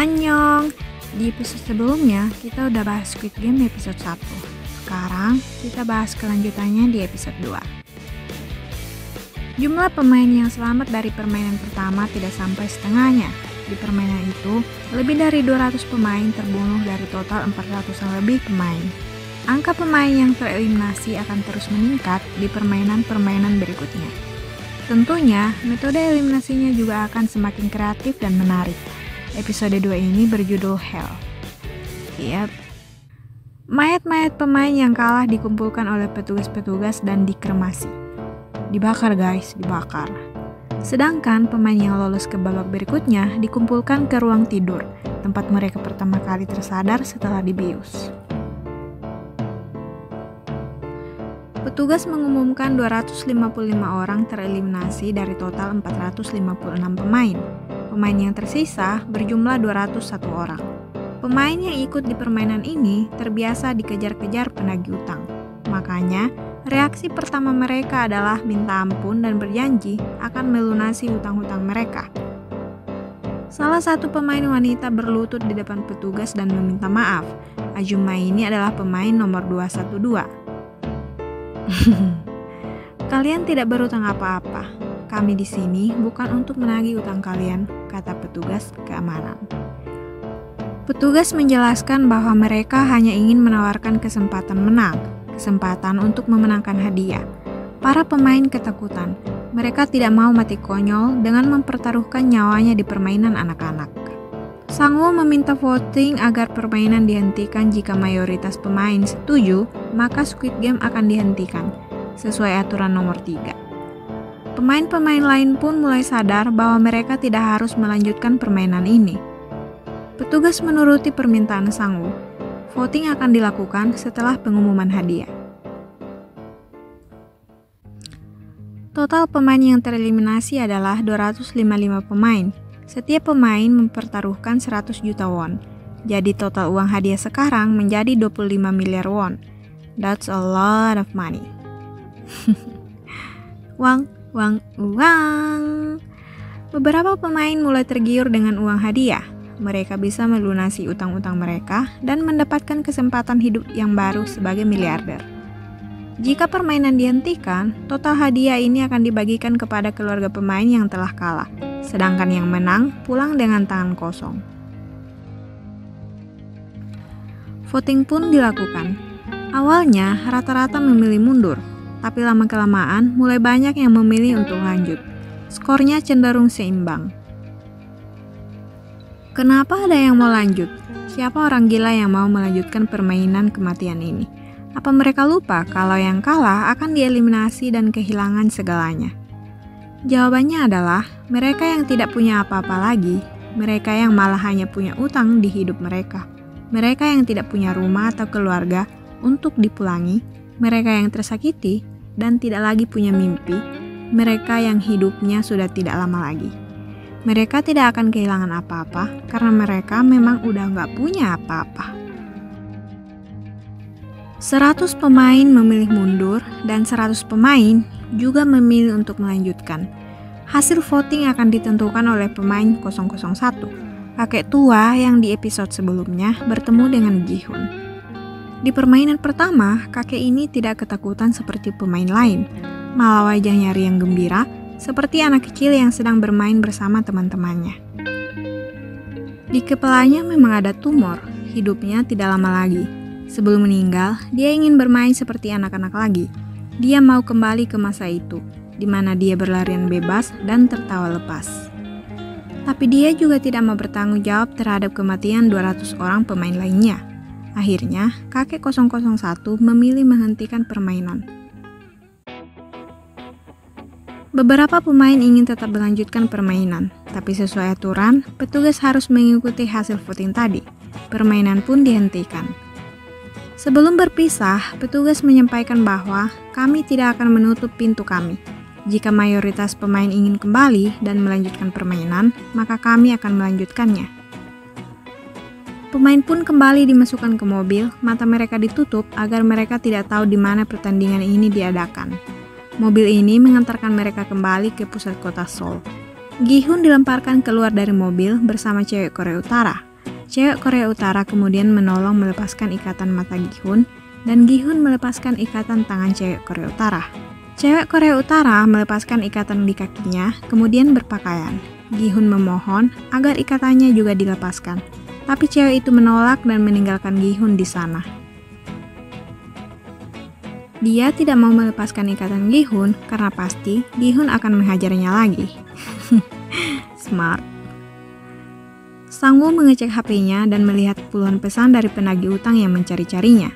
Annyeong! Di episode sebelumnya, kita udah bahas Squid Game episode 1. Sekarang, kita bahas kelanjutannya di episode 2. Jumlah pemain yang selamat dari permainan pertama tidak sampai setengahnya. Di permainan itu, lebih dari 200 pemain terbunuh dari total 400-an lebih pemain. Angka pemain yang tereliminasi akan terus meningkat di permainan-permainan berikutnya. Tentunya, metode eliminasinya juga akan semakin kreatif dan menarik. Episode 2 ini berjudul Hell. Yap. Mayat-mayat pemain yang kalah dikumpulkan oleh petugas-petugas dan dikremasi. Dibakar guys, dibakar. Sedangkan pemain yang lolos ke babak berikutnya dikumpulkan ke ruang tidur, tempat mereka pertama kali tersadar setelah dibius. Petugas mengumumkan 255 orang tereliminasi dari total 456 pemain. Pemain yang tersisa berjumlah 201 orang. Pemain yang ikut di permainan ini terbiasa dikejar-kejar penagih utang. Makanya, reaksi pertama mereka adalah minta ampun dan berjanji akan melunasi hutang-hutang mereka. Salah satu pemain wanita berlutut di depan petugas dan meminta maaf. Ajuma ini adalah pemain nomor 212. Kalian tidak berutang apa-apa. Kami di sini bukan untuk menagih utang kalian, kata petugas keamanan. Petugas menjelaskan bahwa mereka hanya ingin menawarkan kesempatan menang, kesempatan untuk memenangkan hadiah. Para pemain ketakutan. Mereka tidak mau mati konyol dengan mempertaruhkan nyawanya di permainan anak-anak. Sangwoo meminta voting agar permainan dihentikan. Jika mayoritas pemain setuju, maka Squid Game akan dihentikan, sesuai aturan nomor 3. Pemain-pemain lain pun mulai sadar bahwa mereka tidak harus melanjutkan permainan ini. Petugas menuruti permintaan Sangwoo. Voting akan dilakukan setelah pengumuman hadiah. Total pemain yang tereliminasi adalah 255 pemain. Setiap pemain mempertaruhkan 100 juta won. Jadi total uang hadiah sekarang menjadi 25 miliar won. That's a lot of money. Uang. Beberapa pemain mulai tergiur dengan uang hadiah. Mereka bisa melunasi utang-utang mereka dan mendapatkan kesempatan hidup yang baru sebagai miliarder. Jika permainan dihentikan, total hadiah ini akan dibagikan kepada keluarga pemain yang telah kalah, sedangkan yang menang pulang dengan tangan kosong. Voting pun dilakukan. Awalnya rata-rata memilih mundur, tapi lama-kelamaan mulai banyak yang memilih untuk lanjut. Skornya cenderung seimbang. Kenapa ada yang mau lanjut? Siapa orang gila yang mau melanjutkan permainan kematian ini? Apa mereka lupa kalau yang kalah akan dieliminasi dan kehilangan segalanya? Jawabannya adalah mereka yang tidak punya apa-apa lagi, mereka yang malah hanya punya utang di hidup mereka, mereka yang tidak punya rumah atau keluarga untuk dipulangi, mereka yang tersakiti dan tidak lagi punya mimpi, mereka yang hidupnya sudah tidak lama lagi. Mereka tidak akan kehilangan apa-apa karena mereka memang udah nggak punya apa-apa. 100 pemain memilih mundur dan 100 pemain juga memilih untuk melanjutkan. Hasil voting akan ditentukan oleh pemain 001, kakek tua yang di episode sebelumnya bertemu dengan Gi-hun. Di permainan pertama, kakek ini tidak ketakutan seperti pemain lain, malah wajahnya riang gembira, seperti anak kecil yang sedang bermain bersama teman-temannya. Di kepalanya memang ada tumor, hidupnya tidak lama lagi. Sebelum meninggal, dia ingin bermain seperti anak-anak lagi. Dia mau kembali ke masa itu, di mana dia berlarian bebas dan tertawa lepas. Tapi dia juga tidak mau bertanggung jawab terhadap kematian 200 orang pemain lainnya. Akhirnya, kakek 001 memilih menghentikan permainan. Beberapa pemain ingin tetap melanjutkan permainan, tapi sesuai aturan, petugas harus mengikuti hasil voting tadi. Permainan pun dihentikan. Sebelum berpisah, petugas menyampaikan bahwa kami tidak akan menutup pintu kami. Jika mayoritas pemain ingin kembali dan melanjutkan permainan, maka kami akan melanjutkannya. Pemain pun kembali dimasukkan ke mobil, mata mereka ditutup agar mereka tidak tahu di mana pertandingan ini diadakan. Mobil ini mengantarkan mereka kembali ke pusat kota Seoul. Gi-hun dilemparkan keluar dari mobil bersama cewek Korea Utara. Cewek Korea Utara kemudian menolong melepaskan ikatan mata Gi-hun, dan Gi-hun melepaskan ikatan tangan cewek Korea Utara. Cewek Korea Utara melepaskan ikatan di kakinya, kemudian berpakaian. Gi-hun memohon agar ikatannya juga dilepaskan, tapi cewek itu menolak dan meninggalkan Gi-hun di sana. Dia tidak mau melepaskan ikatan Gi-hun karena pasti Gi-hun akan menghajarnya lagi. Smart. Sang-woo mengecek HP-nya dan melihat puluhan pesan dari penagih utang yang mencari-carinya.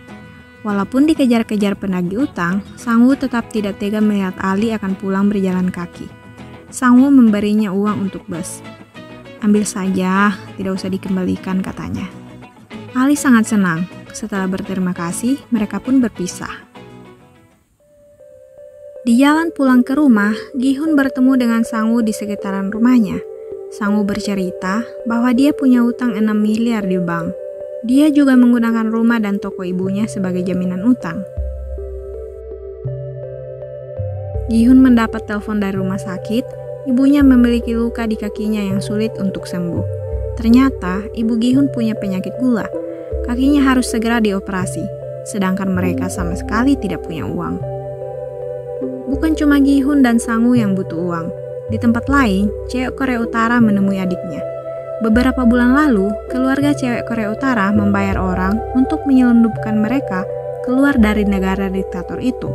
Walaupun dikejar-kejar penagih utang, Sang-woo tetap tidak tega melihat Ali akan pulang berjalan kaki. Sang-woo memberinya uang untuk bus. "Ambil saja, tidak usah dikembalikan," katanya. Ali sangat senang. Setelah berterima kasih, mereka pun berpisah. Di jalan pulang ke rumah, Gi-hun bertemu dengan Sang-woo di sekitaran rumahnya. Sang-woo bercerita bahwa dia punya utang 6 miliar di bank. Dia juga menggunakan rumah dan toko ibunya sebagai jaminan utang. Gi-hun mendapat telepon dari rumah sakit. Ibunya memiliki luka di kakinya yang sulit untuk sembuh. Ternyata ibu Gi-hun punya penyakit gula. Kakinya harus segera dioperasi, sedangkan mereka sama sekali tidak punya uang. Bukan cuma Gi-hun dan Sang-woo yang butuh uang. Di tempat lain, cewek Korea Utara menemui adiknya. Beberapa bulan lalu, keluarga cewek Korea Utara membayar orang untuk menyelundupkan mereka keluar dari negara diktator itu.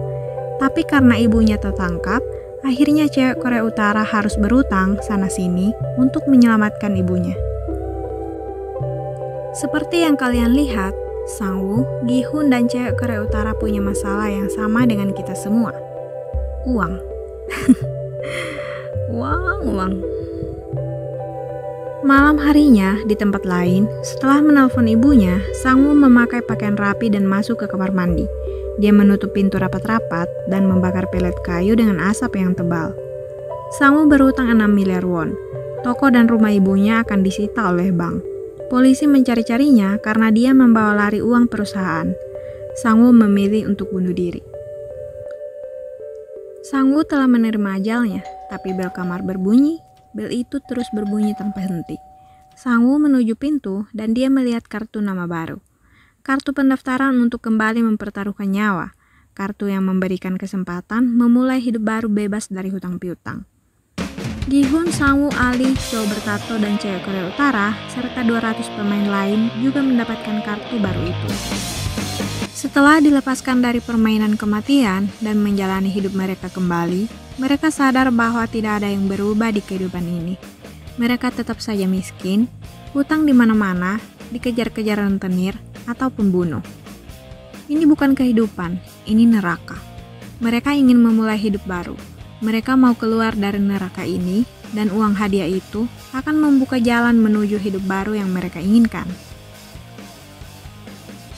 Tapi karena ibunya tertangkap, akhirnya cewek Korea Utara harus berutang sana-sini untuk menyelamatkan ibunya. Seperti yang kalian lihat, Sang-woo, Gi-hun, dan cewek Korea Utara punya masalah yang sama dengan kita semua. Uang. Uang. Malam harinya, di tempat lain, setelah menelpon ibunya, Sang-woo memakai pakaian rapi dan masuk ke kamar mandi. Dia menutup pintu rapat-rapat dan membakar pelet kayu dengan asap yang tebal. Sang-woo berutang 6 miliar won. Toko dan rumah ibunya akan disita oleh bank. Polisi mencari-carinya karena dia membawa lari uang perusahaan. Sang-woo memilih untuk bunuh diri. Sang-woo telah menerima ajalnya, tapi bel kamar berbunyi. Bel itu terus berbunyi tanpa henti. Sang-woo menuju pintu dan dia melihat kartu nama baru. Kartu pendaftaran untuk kembali mempertaruhkan nyawa. Kartu yang memberikan kesempatan memulai hidup baru bebas dari hutang piutang. Gi-hun, Sang-woo, Ali, cowok bertato, dan cewek Korea Utara, serta 200 pemain lain juga mendapatkan kartu baru itu. Setelah dilepaskan dari permainan kematian dan menjalani hidup mereka kembali, mereka sadar bahwa tidak ada yang berubah di kehidupan ini. Mereka tetap saja miskin, hutang di mana-mana, dikejar-kejar rentenir, atau pembunuh. Ini bukan kehidupan, ini neraka. Mereka ingin memulai hidup baru. Mereka mau keluar dari neraka ini, dan uang hadiah itu akan membuka jalan menuju hidup baru yang mereka inginkan.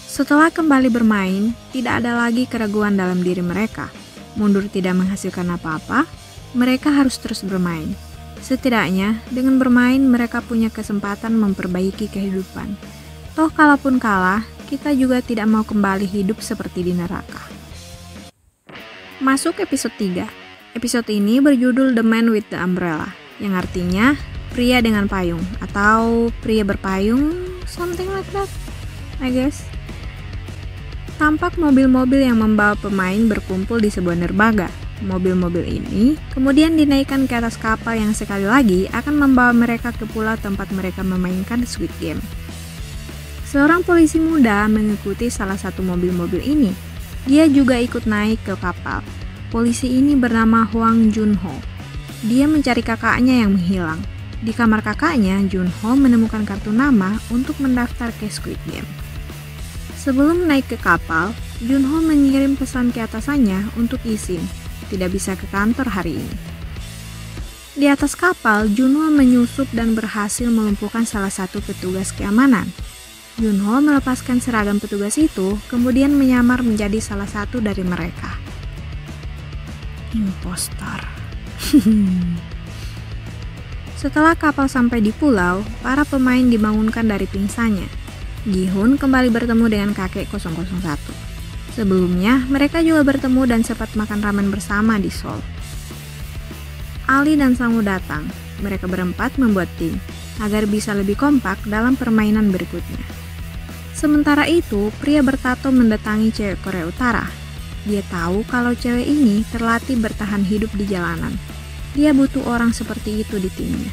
Setelah kembali bermain, tidak ada lagi keraguan dalam diri mereka. Mundur tidak menghasilkan apa-apa, mereka harus terus bermain. Setidaknya, dengan bermain mereka punya kesempatan memperbaiki kehidupan. Toh kalaupun kalah, kita juga tidak mau kembali hidup seperti di neraka. Masuk episode 3. Episode ini berjudul The Man with the Umbrella, yang artinya pria dengan payung atau pria berpayung, something like that, I guess. Tampak mobil-mobil yang membawa pemain berkumpul di sebuah dermaga. Mobil-mobil ini kemudian dinaikkan ke atas kapal yang sekali lagi akan membawa mereka ke pulau tempat mereka memainkan Squid Game. Seorang polisi muda mengikuti salah satu mobil-mobil ini. Dia juga ikut naik ke kapal. Polisi ini bernama Hwang Jun-ho. Dia mencari kakaknya yang menghilang. Di kamar kakaknya, Jun-ho menemukan kartu nama untuk mendaftar ke Squid Game. Sebelum naik ke kapal, Jun-ho mengirim pesan ke atasannya untuk izin, tidak bisa ke kantor hari ini. Di atas kapal, Jun-ho menyusup dan berhasil melumpuhkan salah satu petugas keamanan. Jun-ho melepaskan seragam petugas itu, kemudian menyamar menjadi salah satu dari mereka. Impostor. Setelah kapal sampai di pulau, para pemain dibangunkan dari pingsannya. Gi-hun kembali bertemu dengan kakek 001. Sebelumnya, mereka juga bertemu dan sempat makan ramen bersama di Seoul. Ali dan Sang-woo datang. Mereka berempat membuat tim. agar bisa lebih kompak dalam permainan berikutnya. Sementara itu, pria bertato mendatangi cewek Korea Utara. Dia tahu kalau cewek ini terlatih bertahan hidup di jalanan. Dia butuh orang seperti itu di timnya.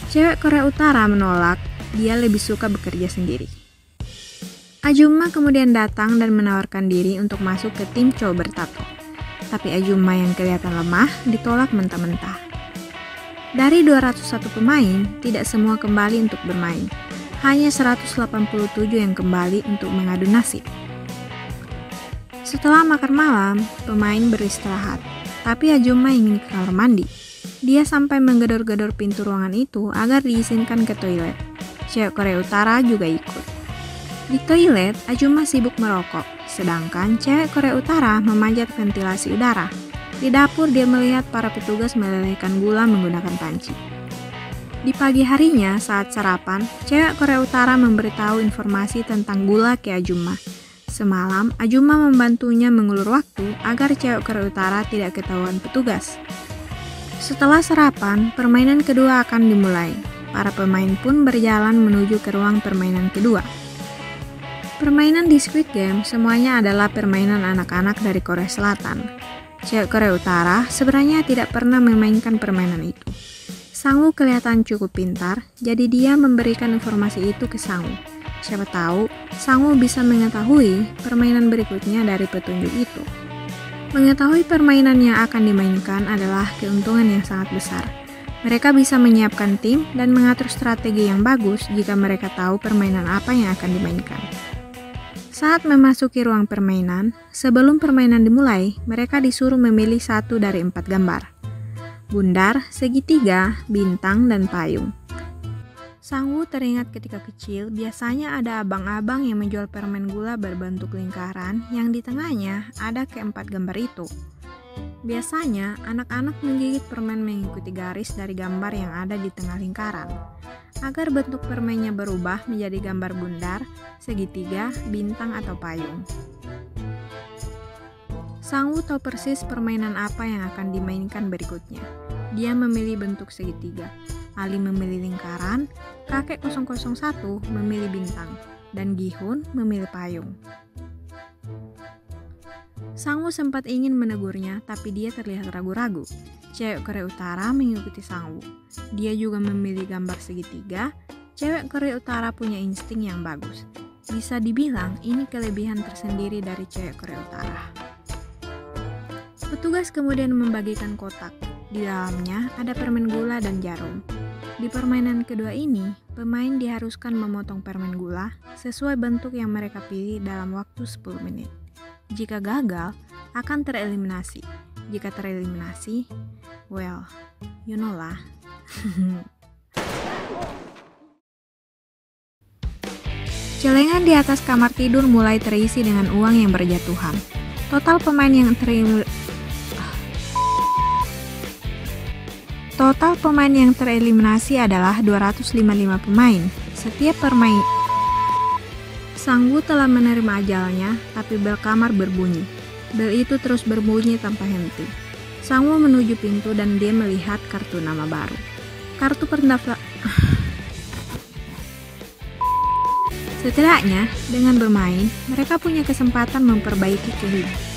Cewek Korea Utara menolak, dia lebih suka bekerja sendiri. Ajuma kemudian datang dan menawarkan diri untuk masuk ke tim cowok bertato. Tapi Ajuma yang kelihatan lemah ditolak mentah-mentah. Dari 201 pemain, tidak semua kembali untuk bermain. Hanya 187 yang kembali untuk mengadu nasib. Setelah makan malam, pemain beristirahat. Tapi Ajuma ingin ke kamar mandi. Dia sampai menggedor-gedor pintu ruangan itu agar diizinkan ke toilet. Cewek Korea Utara juga ikut. Di toilet, Ajuma sibuk merokok, sedangkan cewek Korea Utara memanjat ventilasi udara. Di dapur, dia melihat para petugas melelehkan gula menggunakan panci. Di pagi harinya, saat sarapan, cewek Korea Utara memberitahu informasi tentang gula ke Ajuma. Semalam, Ajuma membantunya mengulur waktu agar cewek Korea Utara tidak ketahuan petugas. Setelah sarapan, permainan kedua akan dimulai. Para pemain pun berjalan menuju ke ruang permainan kedua. Permainan di Squid Game semuanya adalah permainan anak-anak dari Korea Selatan. Cewek Korea Utara sebenarnya tidak pernah memainkan permainan itu. Sangwoo kelihatan cukup pintar, jadi dia memberikan informasi itu ke Sangwoo. Siapa tahu, Sangwoo bisa mengetahui permainan berikutnya dari petunjuk itu. Mengetahui permainan yang akan dimainkan adalah keuntungan yang sangat besar. Mereka bisa menyiapkan tim dan mengatur strategi yang bagus jika mereka tahu permainan apa yang akan dimainkan. Saat memasuki ruang permainan, sebelum permainan dimulai, mereka disuruh memilih satu dari 4 gambar. Bundar, segitiga, bintang, dan payung. Sangwoo teringat ketika kecil, biasanya ada abang-abang yang menjual permen gula berbentuk lingkaran yang di tengahnya ada keempat gambar itu. Biasanya, anak-anak menggigit permen mengikuti garis dari gambar yang ada di tengah lingkaran. Agar bentuk permennya berubah menjadi gambar bundar, segitiga, bintang, atau payung. Sangwoo tahu persis permainan apa yang akan dimainkan berikutnya. Dia memilih bentuk segitiga. Ali memilih lingkaran, kakek 001 memilih bintang, dan Gi-hun memilih payung. Sangwoo sempat ingin menegurnya, tapi dia terlihat ragu-ragu. Cewek Korea Utara mengikuti Sangwoo. Dia juga memilih gambar segitiga. Cewek Korea Utara punya insting yang bagus. Bisa dibilang ini kelebihan tersendiri dari cewek Korea Utara. Petugas kemudian membagikan kotak. Di dalamnya ada permen gula dan jarum. Di permainan kedua ini, pemain diharuskan memotong permen gula sesuai bentuk yang mereka pilih dalam waktu 10 menit. Jika gagal, akan tereliminasi. Jika tereliminasi, well, you know lah. Celengan di atas kamar tidur mulai terisi dengan uang yang berjatuhan. Total pemain yang tereliminasi adalah 255 pemain. Setiap permain Sangwoo telah menerima ajalnya, tapi bel kamar berbunyi. Bel itu terus berbunyi tanpa henti. Sangwoo menuju pintu dan dia melihat kartu nama baru. Kartu pendaftar. Setidaknya, dengan bermain, mereka punya kesempatan memperbaiki kehidupan.